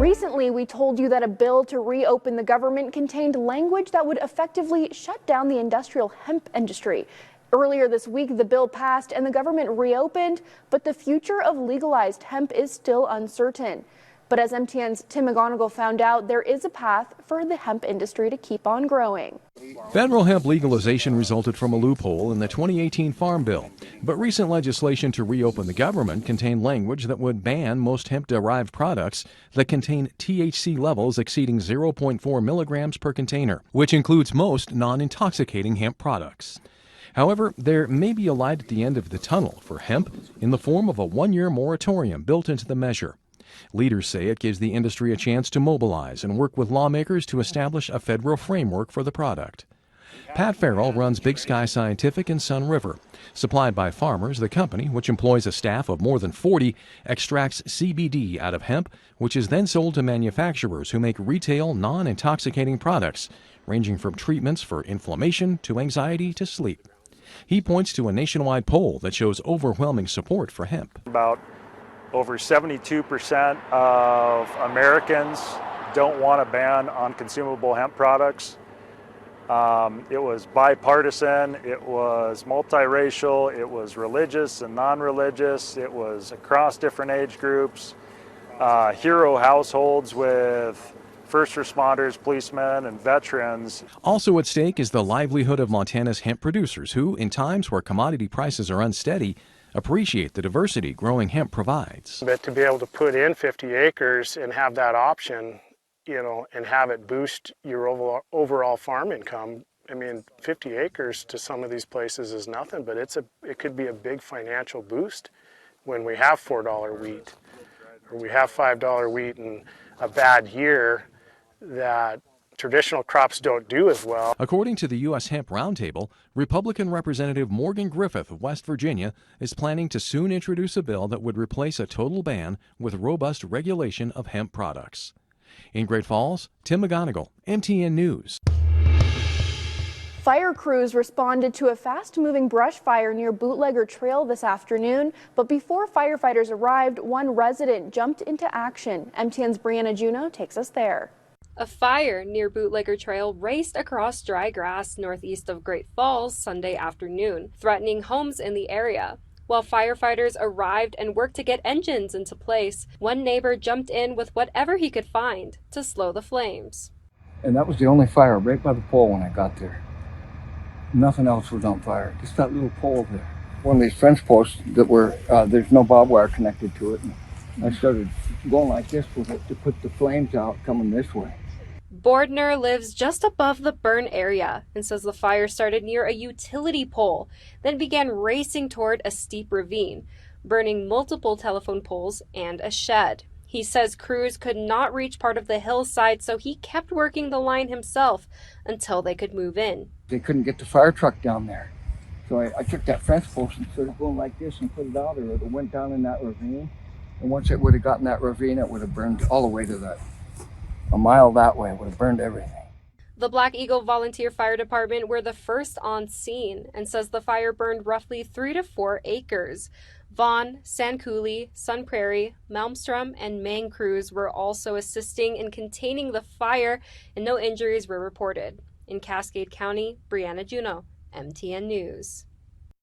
Recently, we told you that a bill to reopen the government contained language that would effectively shut down the industrial hemp industry. Earlier this week, the bill passed and the government reopened, but the future of legalized hemp is still uncertain. But as MTN's Tim McGonigal found out, there is a path for the hemp industry to keep on growing. Federal hemp legalization resulted from a loophole in the 2018 Farm Bill, but recent legislation to reopen the government contained language that would ban most hemp-derived products that contain THC levels exceeding 0.4 milligrams per container, which includes most non-intoxicating hemp products. However, there may be a light at the end of the tunnel for hemp in the form of a one-year moratorium built into the measure. Leaders say it gives the industry a chance to mobilize and work with lawmakers to establish a federal framework for the product. Pat Farrell runs Big Sky Scientific in Sun River. Supplied by farmers, the company, which employs a staff of more than 40, extracts CBD out of hemp, which is then sold to manufacturers who make retail, non-intoxicating products, ranging from treatments for inflammation to anxiety to sleep. He points to a nationwide poll that shows overwhelming support for hemp. About over 72% of Americans don't want a ban on consumable hemp products. It was bipartisan, it was multiracial, it was religious and non-religious, it was across different age groups, hero households with first responders, policemen, and veterans. Also at stake is the livelihood of Montana's hemp producers who, in times where commodity prices are unsteady, appreciate the diversity growing hemp provides. But to be able to put in 50 acres and have that option, and have it boost your overall farm income. I mean, 50 acres to some of these places is nothing, but it could be a big financial boost when we have $4 wheat, or we have $5 wheat in a bad year that traditional crops don't do as well. According to the U.S. Hemp Roundtable, Republican Representative Morgan Griffith of West Virginia is planning to soon introduce a bill that would replace a total ban with robust regulation of hemp products. In Great Falls, Tim McGonigal, MTN News. Fire crews responded to a fast-moving brush fire near Bootlegger Trail this afternoon, but before firefighters arrived, one resident jumped into action. MTN's Brianna Juneau takes us there. A fire near Bootlegger Trail raced across dry grass northeast of Great Falls Sunday afternoon, threatening homes in the area. While firefighters arrived and worked to get engines into place, one neighbor jumped in with whatever he could find to slow the flames. And that was the only fire right by the pole when I got there. Nothing else was on fire, just that little pole there. One of these fence posts that were, there's no barbed wire connected to it. And I started going like this with it to put the flames out coming this way. Bordner lives just above the burn area and says the fire started near a utility pole, then began racing toward a steep ravine, burning multiple telephone poles and a shed. He says crews could not reach part of the hillside, so he kept working the line himself until they could move in. They couldn't get the fire truck down there. So I took that fence post and started going like this and put it out, or it went down in that ravine. And once it would have gotten that ravine, it would have burned all the way to that. A mile that way, would have burned everything. The Black Eagle Volunteer Fire Department were the first on scene and says the fire burned roughly 3 to 4 acres. Vaughn, San Coulee, Sun Prairie, Malmstrom, and Maine crews were also assisting in containing the fire, and no injuries were reported. In Cascade County, Brianna Juneau, MTN News.